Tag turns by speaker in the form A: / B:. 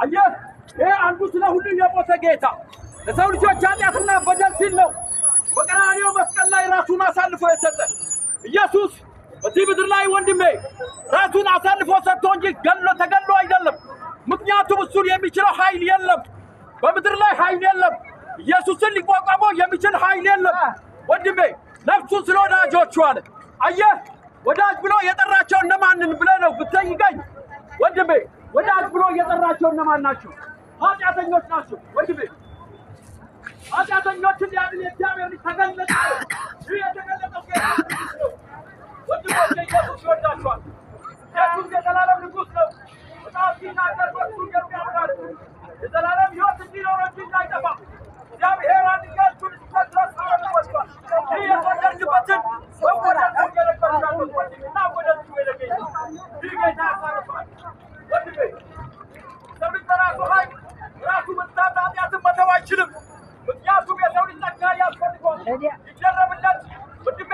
A: አየህ ይሄ አንዱ ስለ ሁሉ የሞተ ጌታ ለሰው ልጆች ኃጢአትና በደል ሲል ነው በቀራንዮ መስቀል ላይ ራሱን አሳልፎ የሰጠ ኢየሱስ። በዚህ ምድር ላይ ወንድሜ ራሱን አሳልፎ ሰጥቶ እንጂ ተገሎ አይደለም። ምክንያቱም እሱን የሚችለው ኃይል የለም። በምድር ላይ ኃይል የለም። ኢየሱስን ሊቋቋመው የሚችል ኃይል የለም። ወንድሜ ነፍሱን ስለ ወዳጆቹ አለ። አየህ ወዳጅ ብሎ የጠራቸው እነማንን ብለህ ነው ብትጠይቀኝ፣ ወንድሜ ወዳጅ ብሎ የጠራቸው እነማን ናቸው? ኃጢአተኞች ናቸው። ወንድሜ ኃጢአተኞችን ያድን የእግዚአብሔር ልጅ ተገለጠ። ይህ የተገለጠው ጌታ ነው። ወንድሞቼ ኢየሱስ ይወዳቸዋል። ኢየሱስ የዘላለም ንጉሥ ነው። በጣም ሲናገር በእርሱ የሚያምናል የዘላለም ሕይወት እንዲኖረው እንጂ እንዳይጠፋ እግዚአብሔር አንድያችሁን እስከ ድረስ ወስዷል። ይህ የተወደድንበትን በወዳጁ እየነገርናቸው እና ወደሱ የለገኘ ይህ ጌታ ያሳርፋል። ወንድሜ ሰው ልጅ በራሱ ኃይል ራሱ መጥታት ኃጢአትን መተው አይችልም። ምክንያቱም የሰው ልጅ ጸጋ ያስፈልገዋል። ይጀረብለት ወንድሜ